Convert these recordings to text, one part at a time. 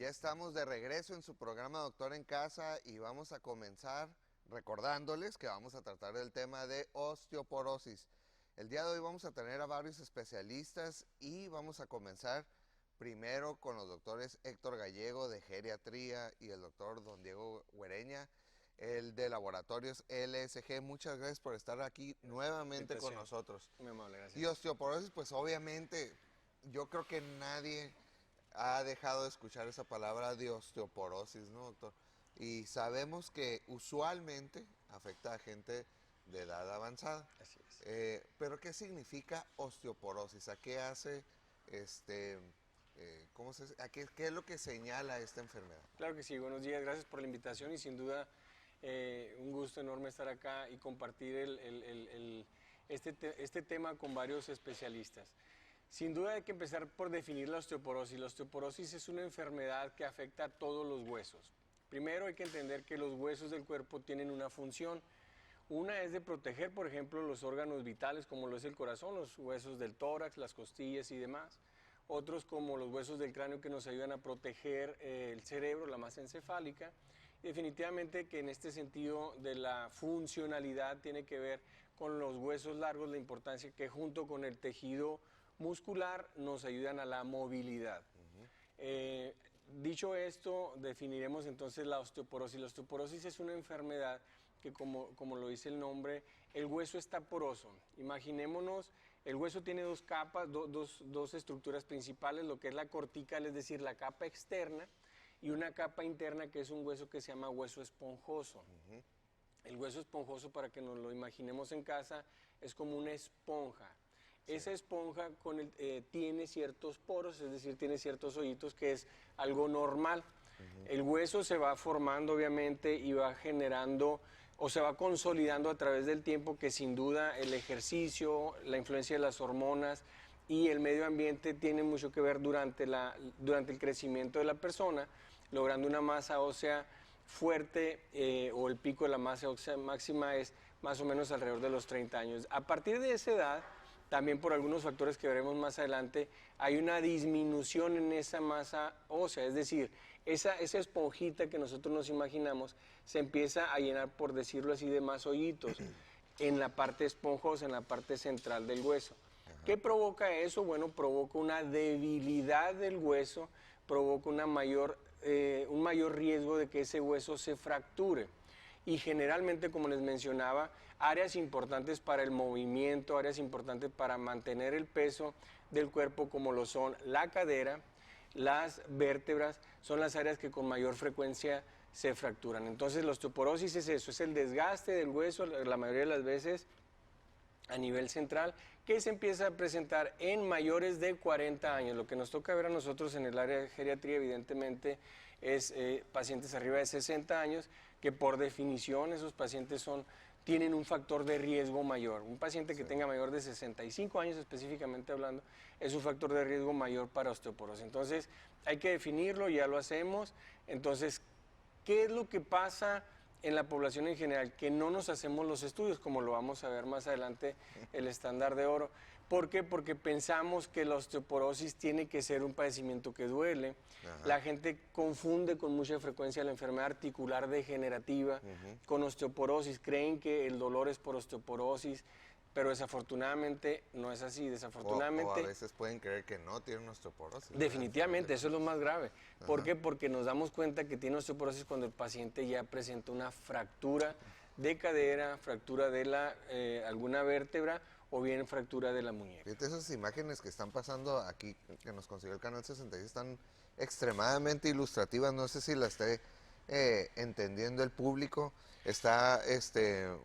Ya estamos de regreso en su programa Doctor en Casa y vamos a comenzar recordándoles que vamos a tratar el tema de osteoporosis. El día de hoy vamos a tener a varios especialistas y vamos a comenzar primero con los doctores Héctor Gallego de Geriatría y el doctor Don Diego Güereña, el de Laboratorios LSG. Muchas gracias por estar aquí nuevamente con nosotros. Muy amable, gracias. Y osteoporosis, pues obviamente yo creo que nadie ha dejado de escuchar esa palabra de osteoporosis, ¿no, doctor? Y sabemos que usualmente afecta a gente de edad avanzada. Así es. Pero ¿qué significa osteoporosis? ¿A qué hace, qué es lo que señala esta enfermedad? Claro que sí, buenos días, gracias por la invitación y sin duda un gusto enorme estar acá y compartir este tema con varios especialistas. Sin duda hay que empezar por definir la osteoporosis. La osteoporosis es una enfermedad que afecta a todos los huesos. Primero hay que entender que los huesos del cuerpo tienen una función. Una es de proteger, por ejemplo, los órganos vitales, como lo es el corazón, los huesos del tórax, las costillas y demás. Otros, como los huesos del cráneo, que nos ayudan a proteger el cerebro, la masa encefálica. Y definitivamente que en este sentido de la funcionalidad tiene que ver con los huesos largos, la importancia que junto con el tejido muscular nos ayudan a la movilidad. Dicho esto, definiremos entonces la osteoporosis. La osteoporosis es una enfermedad que, como lo dice el nombre, el hueso está poroso. Imaginémonos, el hueso tiene dos capas, dos estructuras principales, lo que es la cortical, es decir, la capa externa, y una capa interna que es un hueso que se llama hueso esponjoso. El hueso esponjoso, para que nos lo imaginemos en casa, es como una esponja. Sí. Esa esponja tiene ciertos poros, es decir, tiene ciertos hoyitos, que es algo normal. El hueso se va formando, obviamente, y va generando o se va consolidando a través del tiempo, que sin duda el ejercicio, la influencia de las hormonas y el medio ambiente tienen mucho que ver durante el crecimiento de la persona, logrando una masa ósea fuerte, o el pico de la masa ósea máxima es más o menos alrededor de los 30 años. A partir de esa edad, también por algunos factores que veremos más adelante, hay una disminución en esa masa ósea, es decir, esa esponjita que nosotros nos imaginamos se empieza a llenar, por decirlo así, de más hoyitos en la parte esponjosa, en la parte central del hueso. ¿Qué provoca eso? Bueno, provoca una debilidad del hueso, provoca un mayor riesgo de que ese hueso se fracture. Y generalmente, como les mencionaba, áreas importantes para el movimiento, áreas importantes para mantener el peso del cuerpo, como lo son la cadera, las vértebras, son las áreas que con mayor frecuencia se fracturan. Entonces la osteoporosis es eso, es el desgaste del hueso, la mayoría de las veces a nivel central, que se empieza a presentar en mayores de 40 años. Lo que nos toca ver a nosotros en el área de geriatría, evidentemente, es pacientes arriba de 60 años, que por definición esos pacientes tienen un factor de riesgo mayor. Un paciente que tenga mayor de 65 años, específicamente hablando, es un factor de riesgo mayor para osteoporosis. Entonces, hay que definirlo, ya lo hacemos. Entonces, ¿qué es lo que pasa en la población en general? Que no nos hacemos los estudios, como lo vamos a ver más adelante, el estándar de oro. ¿Por qué? Porque pensamos que la osteoporosis tiene que ser un padecimiento que duele. La gente confunde con mucha frecuencia la enfermedad articular degenerativa con osteoporosis. Creen que el dolor es por osteoporosis, pero desafortunadamente no es así. Desafortunadamente, o a veces pueden creer que no tienen osteoporosis. Definitivamente, eso es lo más grave. ¿Por qué? Porque nos damos cuenta que tiene osteoporosis cuando el paciente ya presenta una fractura de cadera, fractura de alguna vértebra o bien fractura de la muñeca. Fíjate, esas imágenes que están pasando aquí, que nos consiguió el Canal 66, están extremadamente ilustrativas. No sé si las esté entendiendo el público. Está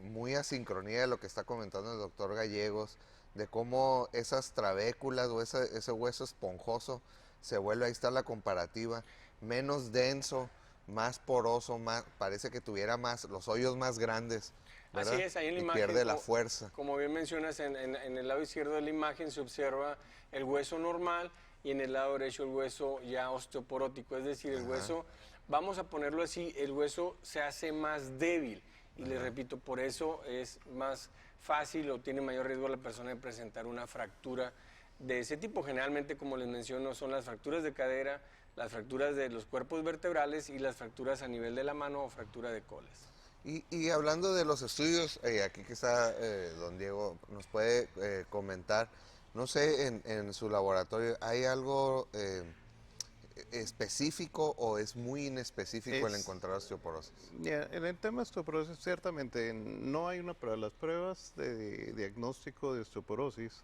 muy a sincronía de lo que está comentando el doctor Gallegos, de cómo esas trabéculas o ese hueso esponjoso se vuelve, ahí está la comparativa, menos denso, más poroso, parece que tuviera los hoyos más grandes, ¿verdad? Así es, ahí en la y imagen pierde la fuerza. Como bien mencionas, en el lado izquierdo de la imagen se observa el hueso normal y en el lado derecho el hueso ya osteoporótico, es decir, el hueso, vamos a ponerlo así, el hueso se hace más débil. Y les repito, por eso es más fácil o tiene mayor riesgo la persona de presentar una fractura de ese tipo. Generalmente, como les menciono, son las fracturas de cadera, las fracturas de los cuerpos vertebrales y las fracturas a nivel de la mano o fractura de coles. Y hablando de los estudios, aquí que está don Diego, nos puede comentar, no sé, en su laboratorio, ¿hay algo específico o es muy inespecífico el encontrar osteoporosis? En el tema de osteoporosis, ciertamente no hay una prueba. Las pruebas de diagnóstico de osteoporosis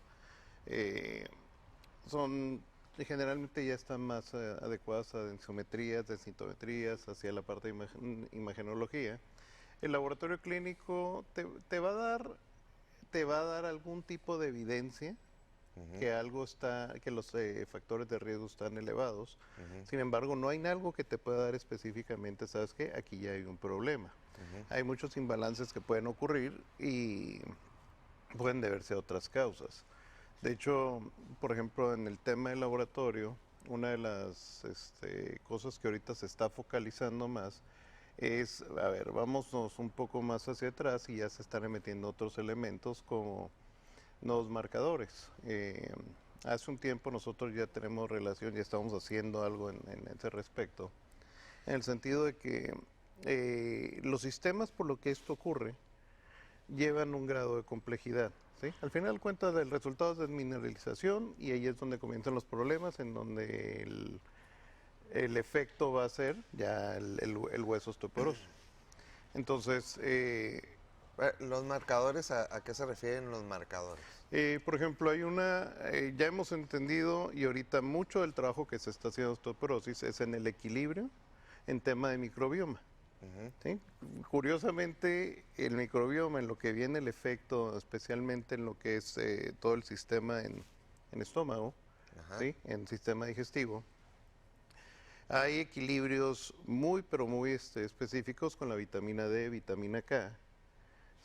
generalmente ya están más adecuadas a densitometrías, densitometrías, hacia la parte de imagenología. El laboratorio clínico te va a dar algún tipo de evidencia que los factores de riesgo están elevados. Sin embargo, no hay algo que te pueda dar específicamente, ¿sabes qué? Aquí ya hay un problema. Hay muchos imbalances que pueden ocurrir y pueden deberse a otras causas. De hecho, por ejemplo, en el tema del laboratorio, una de las cosas que ahorita se está focalizando más es, a ver, vámonos un poco más hacia atrás y ya se están metiendo otros elementos como los marcadores. Hace un tiempo nosotros ya tenemos relación, ya estamos haciendo algo en ese respecto, en el sentido de que los sistemas por lo que esto ocurre llevan un grado de complejidad. ¿Sí? Al final cuentas el resultado es desmineralización y ahí es donde comienzan los problemas, en donde el efecto va a ser ya el hueso osteoporoso. Entonces, ¿los marcadores, a qué se refieren los marcadores? Por ejemplo, ya hemos entendido y ahorita mucho del trabajo que se está haciendo en osteoporosis es en el equilibrio en tema de microbioma. ¿Sí? Curiosamente, el microbioma, en lo que viene el efecto, especialmente en lo que es todo el sistema en estómago, ¿sí? En sistema digestivo, hay equilibrios pero muy específicos con la vitamina D, vitamina K,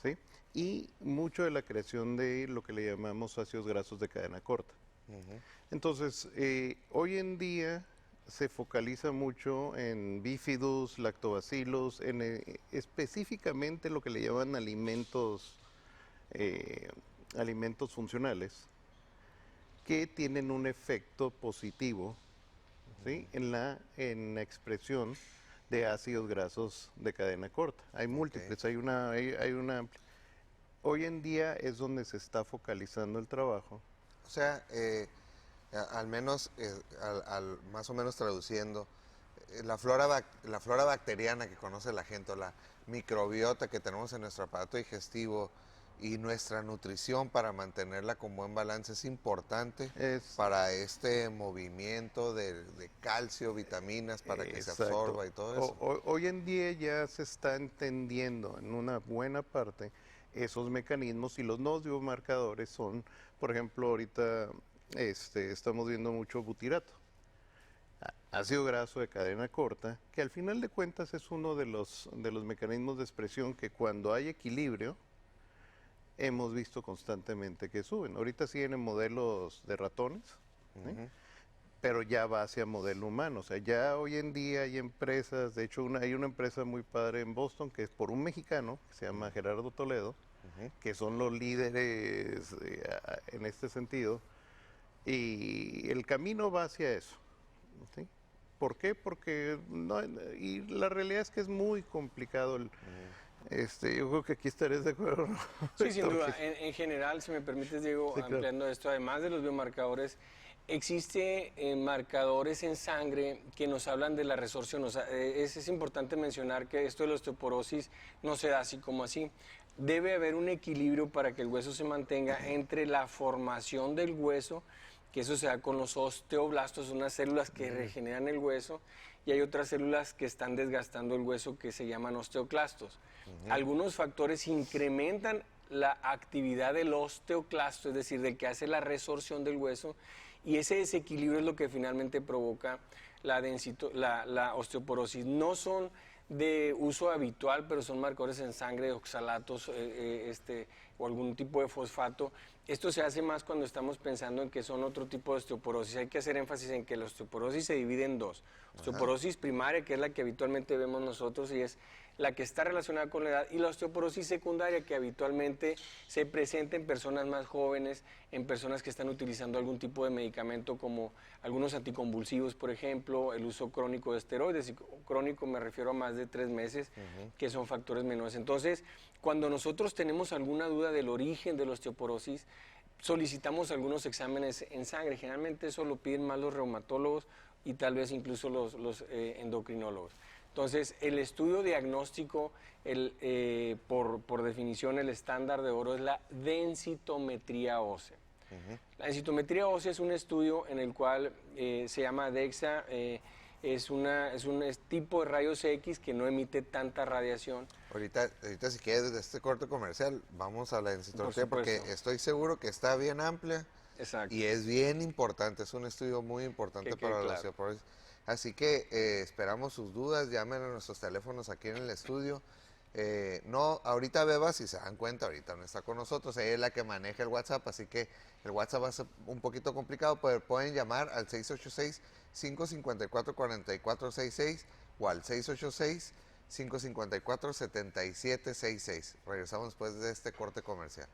¿sí? Y mucho de la creación de lo que le llamamos ácidos grasos de cadena corta. Entonces, hoy en día se focaliza mucho en bifidus, lactobacillus, específicamente lo que le llaman alimentos funcionales, que tienen un efecto positivo, ¿sí? en la expresión de ácidos grasos de cadena corta. Hay múltiples, hay una amplia. Hoy en día es donde se está focalizando el trabajo. O sea, al menos, más o menos traduciendo, la flora bacteriana que conoce la gente, o la microbiota que tenemos en nuestro aparato digestivo y nuestra nutrición para mantenerla con buen balance es importante para este movimiento de calcio, vitaminas, para que se absorba y todo eso. Hoy en día ya se está entendiendo en una buena parte esos mecanismos, y los nuevos biomarcadores son, por ejemplo, ahorita estamos viendo mucho butirato, ácido graso de cadena corta, que al final de cuentas es uno de los mecanismos de expresión que cuando hay equilibrio hemos visto constantemente que suben. Ahorita siguen en modelos de ratones, ¿sí? Pero ya va hacia modelo humano. O sea, ya hoy en día hay empresas, de hecho hay una empresa muy padre en Boston que es por un mexicano, que se llama Gerardo Toledo, que son los líderes en este sentido, y el camino va hacia eso. ¿Sí? ¿Por qué? Porque y la realidad es que es muy complicado yo creo que aquí estaréis de acuerdo, ¿no? Sí, sin duda. En general, si me permites, Diego, sí, ampliando claro. esto, además de los biomarcadores, existe marcadores en sangre que nos hablan de la resorción. O sea, es importante mencionar que esto de la osteoporosis no se da así como así. Debe haber un equilibrio para que el hueso se mantenga entre la formación del hueso, que eso se da con los osteoblastos, unas células que regeneran el hueso, y hay otras células que están desgastando el hueso que se llaman osteoclastos. Algunos factores incrementan la actividad del osteoclasto, es decir, del que hace la resorción del hueso, y ese desequilibrio es lo que finalmente provoca la osteoporosis. No son de uso habitual, pero son marcadores en sangre, oxalatos o algún tipo de fosfato. Esto se hace más cuando estamos pensando en que son otro tipo de osteoporosis. Hay que hacer énfasis en que la osteoporosis se divide en dos. Osteoporosis primaria, que es la que habitualmente vemos nosotros, y es la que está relacionada con la edad, y la osteoporosis secundaria, que habitualmente se presenta en personas más jóvenes, en personas que están utilizando algún tipo de medicamento como algunos anticonvulsivos, por ejemplo, el uso crónico de esteroides, y crónico me refiero a más de 3 meses, que son factores menores. Entonces, cuando nosotros tenemos alguna duda del origen de la osteoporosis, solicitamos algunos exámenes en sangre. Generalmente eso lo piden más los reumatólogos y tal vez incluso los endocrinólogos. Entonces, el estudio diagnóstico, por definición, el estándar de oro es la densitometría ósea. La densitometría ósea es un estudio en el cual se llama DEXA, es un tipo de rayos X que no emite tanta radiación. Ahorita si quieres, de este corte comercial, vamos a la densitometría Por porque supuesto. estoy seguro que está bien amplia Exacto. y es bien importante, es un estudio muy importante Que quede para la claro. osteoporosis. Así que esperamos sus dudas, llamen a nuestros teléfonos aquí en el estudio. No, ahorita Beba, si se dan cuenta, ahorita no está con nosotros, ella es la que maneja el WhatsApp, así que el WhatsApp va a ser un poquito complicado, pero pueden llamar al 686-554-4466 o al 686-554-7766. Regresamos después de este corte comercial.